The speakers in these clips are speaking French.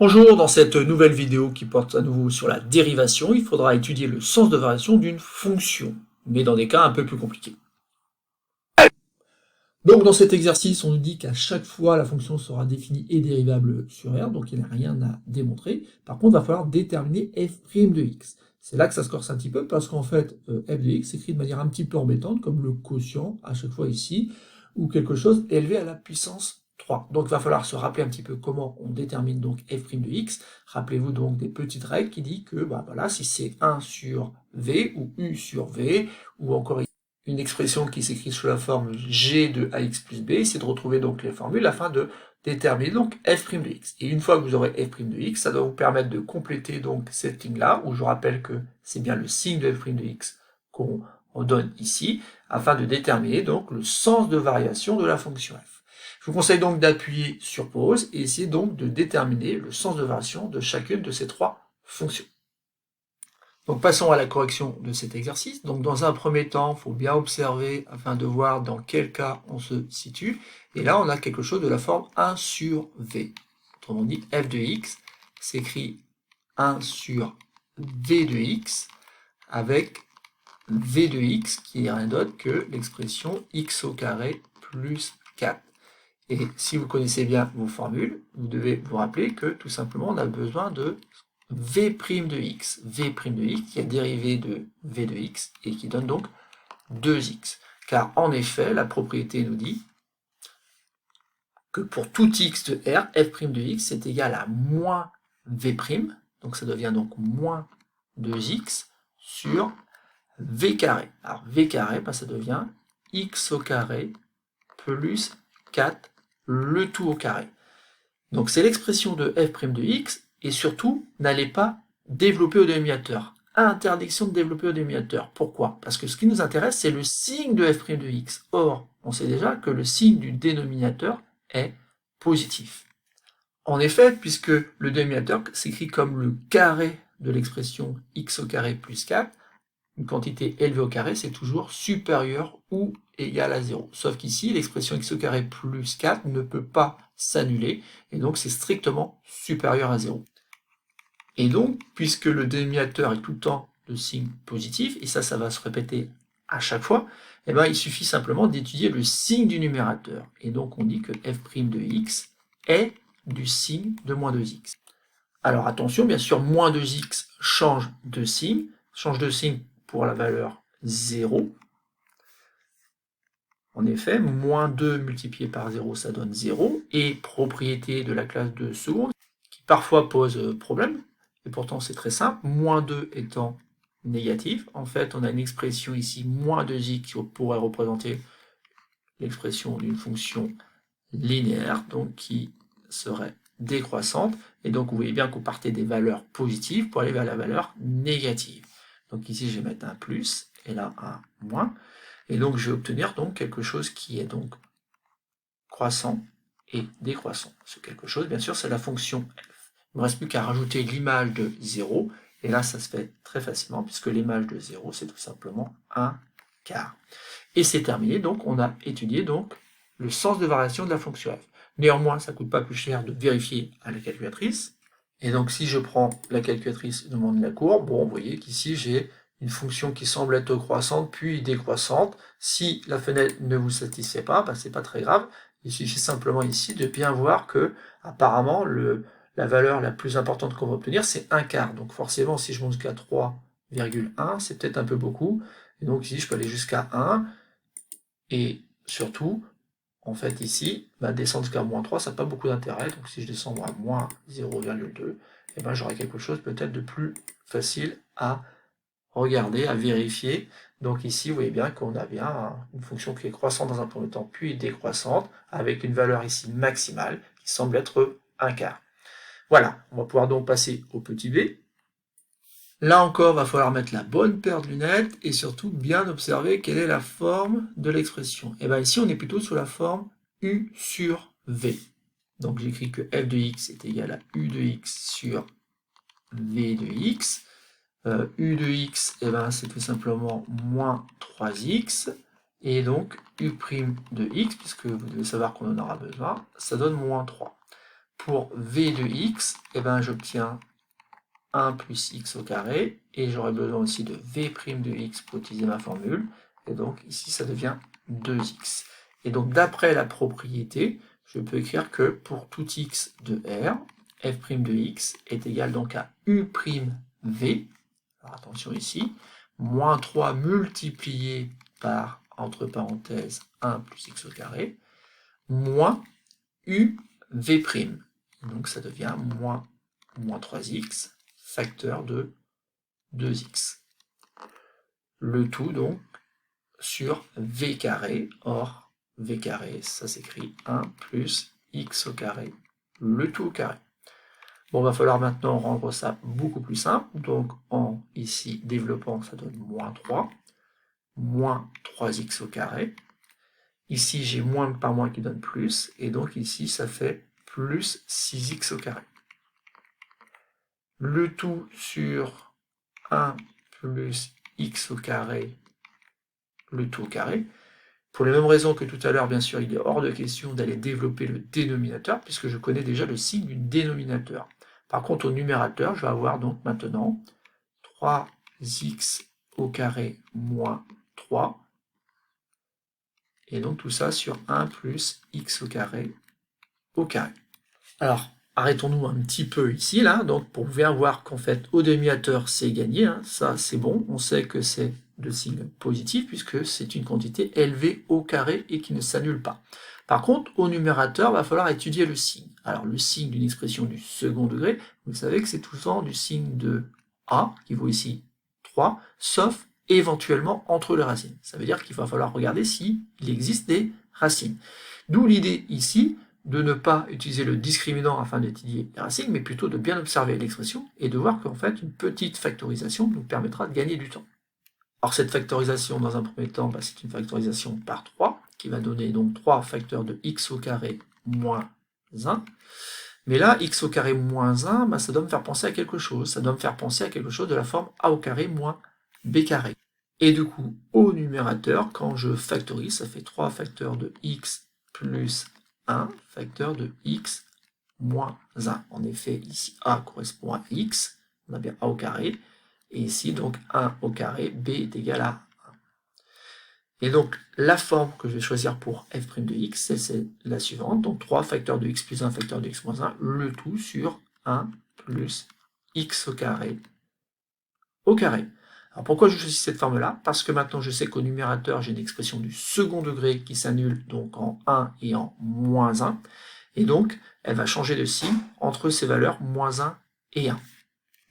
Bonjour, dans cette nouvelle vidéo qui porte à nouveau sur la dérivation, il faudra étudier le sens de variation d'une fonction, mais dans des cas un peu plus compliqués. Donc dans cet exercice, on nous dit qu'à chaque fois la fonction sera définie et dérivable sur R, donc il n'y a rien à démontrer. Par contre, il va falloir déterminer f' de x. C'est là que ça se corse un petit peu, parce qu'en fait, f de x s'écrit de manière un petit peu embêtante, comme le quotient, à chaque fois ici, ou quelque chose élevé à la puissance 3. Donc il va falloir se rappeler un petit peu comment on détermine donc f' de x. Rappelez-vous donc des petites règles qui disent que voilà, si c'est 1 sur v, ou u sur v, ou encore une expression qui s'écrit sous la forme g de ax plus b, c'est de retrouver donc les formules afin de déterminer donc f' de x. Et une fois que vous aurez f' de x, ça doit vous permettre de compléter donc cette ligne-là, où je rappelle que c'est bien le signe de f' de x qu'on donne ici, afin de déterminer donc le sens de variation de la fonction f. Je vous conseille donc d'appuyer sur pause et essayer donc de déterminer le sens de variation de chacune de ces trois fonctions. Donc passons à la correction de cet exercice. Donc dans un premier temps, il faut bien observer afin de voir dans quel cas on se situe. Et là, on a quelque chose de la forme 1 sur v. Autrement dit, f de x s'écrit 1 sur v de x avec v de x qui n'est rien d'autre que l'expression x au carré plus 4. Et si vous connaissez bien vos formules, vous devez vous rappeler que tout simplement on a besoin de v' de x. v' de x qui est dérivé de v de x et qui donne donc 2x. Car en effet, la propriété nous dit que pour tout x de R, f' de x est égal à moins v', donc ça devient donc moins 2x sur v carré. Alors v carré, ça devient x au carré plus 4 le tout au carré. Donc c'est l'expression de f' de x, et surtout, n'allez pas développer au dénominateur. Interdiction de développer au dénominateur. Pourquoi? Parce que ce qui nous intéresse, c'est le signe de f' de x. Or, on sait déjà que le signe du dénominateur est positif. En effet, puisque le dénominateur s'écrit comme le carré de l'expression x au carré plus 4, une quantité élevée au carré, c'est toujours supérieur ou égal à 0. Sauf qu'ici, l'expression x au carré plus 4 ne peut pas s'annuler, et donc c'est strictement supérieur à 0. Et donc, puisque le dénominateur est tout le temps de signe positif, et ça va se répéter à chaque fois, il suffit simplement d'étudier le signe du numérateur. Et donc on dit que f' de x est du signe de moins 2x. Alors attention, bien sûr, moins 2x change de signe pour la valeur 0. En effet, moins 2 multiplié par 0, ça donne 0. Et propriété de la classe de seconde, qui parfois pose problème, et pourtant c'est très simple, moins 2 étant négatif, en fait on a une expression ici, moins 2x, qui pourrait représenter l'expression d'une fonction linéaire, donc qui serait décroissante, et donc vous voyez bien qu'on partait des valeurs positives pour aller vers la valeur négative. Donc ici je vais mettre un plus, et là un moins, et donc je vais obtenir donc quelque chose qui est donc croissant et décroissant. Ce quelque chose, bien sûr, c'est la fonction f. Il ne me reste plus qu'à rajouter l'image de 0, et là ça se fait très facilement, puisque l'image de 0 c'est tout simplement 1 quart. Et c'est terminé, donc on a étudié donc le sens de variation de la fonction f. Néanmoins, ça ne coûte pas plus cher de vérifier à la calculatrice. Et donc si je prends la calculatrice de mon de la courbe, bon, vous voyez qu'ici j'ai une fonction qui semble être croissante puis décroissante. Si la fenêtre ne vous satisfait pas, c'est pas très grave. Il suffit simplement ici de bien voir que apparemment la valeur la plus importante qu'on va obtenir c'est 1 quart. Donc forcément si je monte jusqu'à 3,1, c'est peut-être un peu beaucoup. Et donc ici je peux aller jusqu'à 1. Et surtout, en fait ici, descendre jusqu'à moins 3, ça n'a pas beaucoup d'intérêt. Donc si je descends à moins 0,2, j'aurai quelque chose peut-être de plus facile à regarder, à vérifier. Donc ici, vous voyez bien qu'on a bien une fonction qui est croissante dans un premier temps, puis décroissante, avec une valeur ici maximale, qui semble être 1 quart. Voilà, on va pouvoir donc passer au petit b. Là encore, il va falloir mettre la bonne paire de lunettes et surtout bien observer quelle est la forme de l'expression. Et bien ici, on est plutôt sur la forme u sur v. Donc j'écris que f de x est égal à u de x sur v de x. U de x, c'est tout simplement moins 3x. Et donc u' de x, puisque vous devez savoir qu'on en aura besoin, ça donne moins 3. pour v de x, eh ben, j'obtiens 1 plus x au carré, et j'aurai besoin aussi de v' de x pour utiliser ma formule, et donc ici ça devient 2x. Et donc d'après la propriété, je peux écrire que pour tout x de R, f' de x est égal donc à u'v, alors attention ici, moins 3 multiplié par, entre parenthèses, 1 plus x au carré, moins uv'. Donc ça devient moins 3x, facteur de 2x. Le tout donc sur v carré, or v carré, ça s'écrit 1 plus x au carré, le tout au carré. Bon, il va falloir maintenant rendre ça beaucoup plus simple, donc en ici développant, ça donne moins 3, moins 3x au carré. Ici, j'ai moins par moins qui donne plus, et donc ici, ça fait plus 6x au carré. Le tout sur 1 plus x au carré, le tout au carré. Pour les mêmes raisons que tout à l'heure, bien sûr, il est hors de question d'aller développer le dénominateur, puisque je connais déjà le signe du dénominateur. Par contre, au numérateur, je vais avoir donc maintenant 3x au carré moins 3, et donc tout ça sur 1 plus x au carré au carré. Alors, arrêtons-nous un petit peu ici, là, donc pour bien voir qu'en fait, au dénominateur, c'est gagné, hein, ça c'est bon, on sait que c'est de signe positif, puisque c'est une quantité élevée au carré et qui ne s'annule pas. Par contre, au numérateur, il va falloir étudier le signe. Alors, le signe d'une expression du second degré, vous savez que c'est tout le temps du signe de A, qui vaut ici 3, sauf éventuellement entre les racines. Ça veut dire qu'il va falloir regarder s'il existe des racines. D'où l'idée ici de ne pas utiliser le discriminant afin d'étudier les racines, mais plutôt de bien observer l'expression et de voir qu'en fait, une petite factorisation nous permettra de gagner du temps. Alors cette factorisation, dans un premier temps, c'est une factorisation par 3, qui va donner donc 3 facteurs de x au carré moins 1. Mais là, x au carré moins 1, ça doit me faire penser à quelque chose. Ça doit me faire penser à quelque chose de la forme a au carré moins b carré. Et du coup, au numérateur, quand je factorise, ça fait 3 facteurs de x plus 1 facteur de x moins 1. En effet, ici a correspond à x, on a bien a au carré, et ici donc 1 au carré, b est égal à 1. Et donc la forme que je vais choisir pour f' de x, c'est la suivante, donc 3 facteurs de x plus 1 facteur de x moins 1, le tout sur 1 plus x au carré au carré. Alors pourquoi je choisis cette forme-là? Parce que maintenant je sais qu'au numérateur, j'ai une expression du second degré qui s'annule donc en 1 et en moins 1, et donc elle va changer de signe entre ces valeurs moins 1 et 1.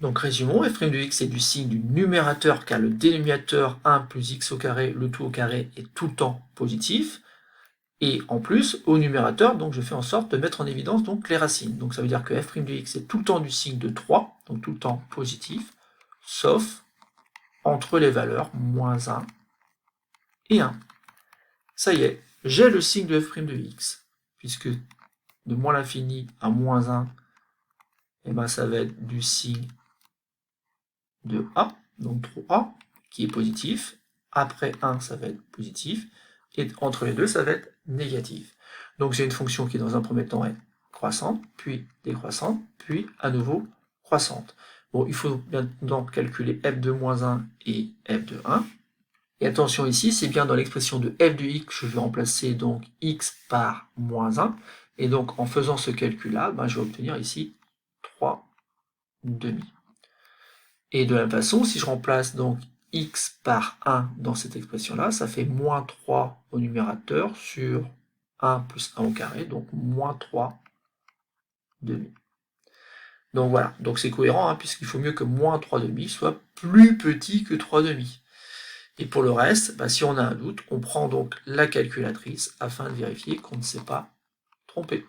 Donc résumons, f' de x est du signe du numérateur car le dénominateur 1 plus x au carré, le tout au carré, est tout le temps positif. Et en plus, au numérateur, donc je fais en sorte de mettre en évidence donc les racines. Donc ça veut dire que f' de x est tout le temps du signe de 3, donc tout le temps positif, sauf entre les valeurs moins 1 et 1. Ça y est, j'ai le signe de f' de x, puisque de moins l'infini à moins 1, et ben ça va être du signe de A, donc 3, qui est positif. Après 1, ça va être positif. Et entre les deux, ça va être négatif. Donc j'ai une fonction qui, dans un premier temps, est croissante, puis décroissante, puis à nouveau croissante. Bon, il faut maintenant calculer f de moins 1 et f de 1. Et attention ici, c'est bien dans l'expression de f de x que je vais remplacer donc x par moins 1. Et donc en faisant ce calcul-là, je vais obtenir ici 3 demi. Et de la même façon, si je remplace donc x par 1 dans cette expression-là, ça fait moins 3 au numérateur sur 1 plus 1 au carré, donc moins 3 demi. Donc voilà, donc c'est cohérent, puisqu'il faut mieux que moins 3 demi soit plus petit que 3 demi. Et pour le reste, si on a un doute, on prend donc la calculatrice afin de vérifier qu'on ne s'est pas trompé.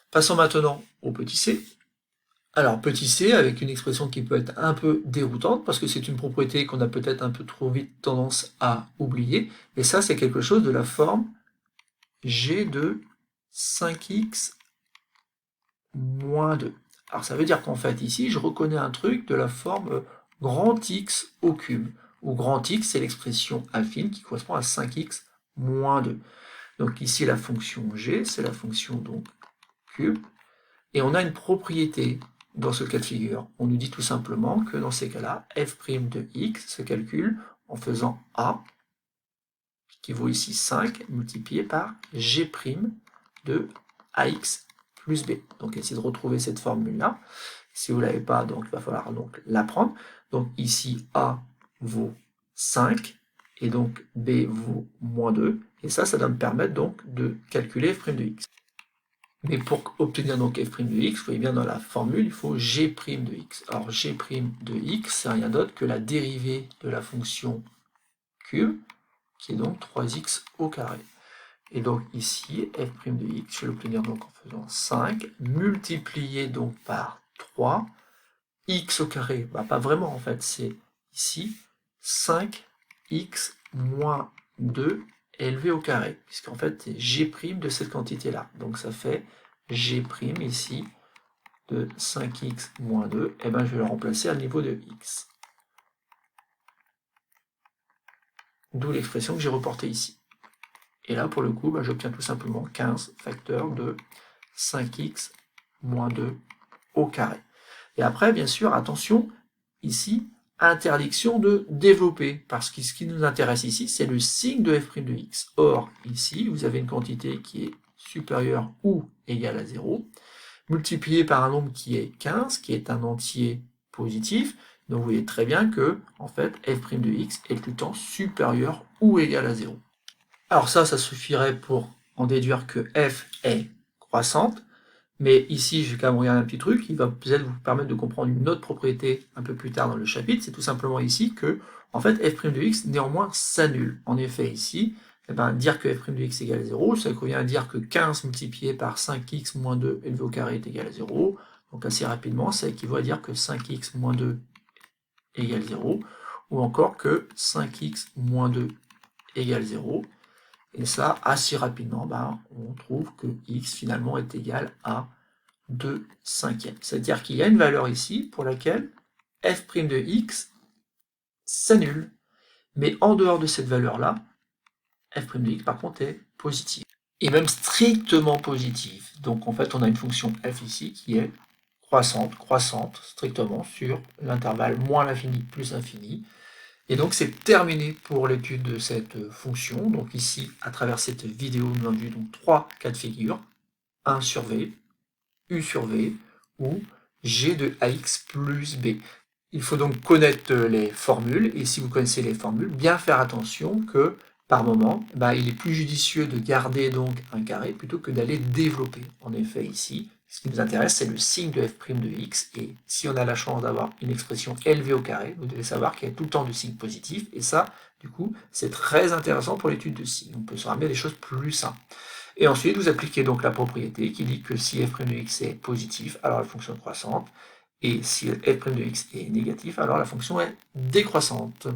Passons maintenant au petit c. Alors, petit c, avec une expression qui peut être un peu déroutante, parce que c'est une propriété qu'on a peut-être un peu trop vite tendance à oublier, et ça, c'est quelque chose de la forme g de 5x moins 2. Alors, ça veut dire qu'en fait, ici, je reconnais un truc de la forme grand X au cube, où grand X, c'est l'expression affine qui correspond à 5x moins 2. Donc ici, la fonction g, c'est la fonction donc cube, Et on a une propriété dans ce cas de figure. On nous dit tout simplement que dans ces cas-là, f' de x se calcule en faisant a, qui vaut ici 5, multiplié par g' de ax plus b. Donc essayez de retrouver cette formule-là. Si vous ne l'avez pas, donc il va falloir donc l'apprendre. Donc ici, a vaut 5, et donc b vaut moins 2. Et ça va me permettre donc de calculer f' de x. Mais pour obtenir donc f' de x, vous voyez bien dans la formule, il faut g' de x. Alors g' de x, c'est rien d'autre que la dérivée de la fonction cube, qui est donc 3x au carré. Et donc ici, f' de x, je vais l'obtenir donc en faisant 5, multiplié donc par 3, x au carré, bah pas vraiment en fait, c'est ici 5x moins 2 élevé au carré, puisqu'en fait c'est g' de cette quantité-là. Donc ça fait g' ici de 5x moins 2, et ben je vais le remplacer à niveau de x. D'où l'expression que j'ai reportée ici. Et là, pour le coup, bah, j'obtiens tout simplement 15 facteurs de 5x moins 2 au carré. Et après, bien sûr, attention, ici, interdiction de développer, parce que ce qui nous intéresse ici, c'est le signe de f' de x. Or, ici, vous avez une quantité qui est supérieure ou égale à 0, multipliée par un nombre qui est 15, qui est un entier positif. Donc vous voyez très bien que, en fait, f' de x est tout le temps supérieur ou égal à 0. Alors ça suffirait pour en déduire que f est croissante. Mais ici, je vais quand même regarder un petit truc qui va peut-être vous permettre de comprendre une autre propriété un peu plus tard dans le chapitre. C'est tout simplement ici que, en fait, f' de x néanmoins s'annule. En effet, ici, eh ben, dire que f' de x égale à 0, ça convient à dire que 15 multiplié par 5x moins 2 élevé au carré est égal à 0. Donc assez rapidement, ça équivaut à dire que 5x moins 2 égale 0, ou encore que 5x moins 2 égale 0. Et ça, assez rapidement, ben, on trouve que x finalement est égal à 2 cinquièmes. C'est-à-dire qu'il y a une valeur ici pour laquelle f' de x s'annule. Mais en dehors de cette valeur-là, f' de x par contre est positive. Et même strictement positive. Donc en fait, on a une fonction f ici qui est croissante strictement sur l'intervalle moins l'infini plus l'infini. Et donc c'est terminé pour l'étude de cette fonction. Donc ici, à travers cette vidéo, nous avons vu donc 3 cas de figure. 1 sur v, u sur v, ou g de ax plus b. Il faut donc connaître les formules, et si vous connaissez les formules, bien faire attention que, par moment, il est plus judicieux de garder donc un carré plutôt que d'aller développer. En effet, ici, ce qui nous intéresse, c'est le signe de f' de x, et si on a la chance d'avoir une expression élevée au carré, vous devez savoir qu'il y a tout le temps de signes positifs, et ça, du coup, c'est très intéressant pour l'étude de signes. On peut se ramener à des choses plus simples. Et ensuite, vous appliquez donc la propriété qui dit que si f' de x est positif, alors la fonction est croissante, et si f' de x est négatif, alors la fonction est décroissante.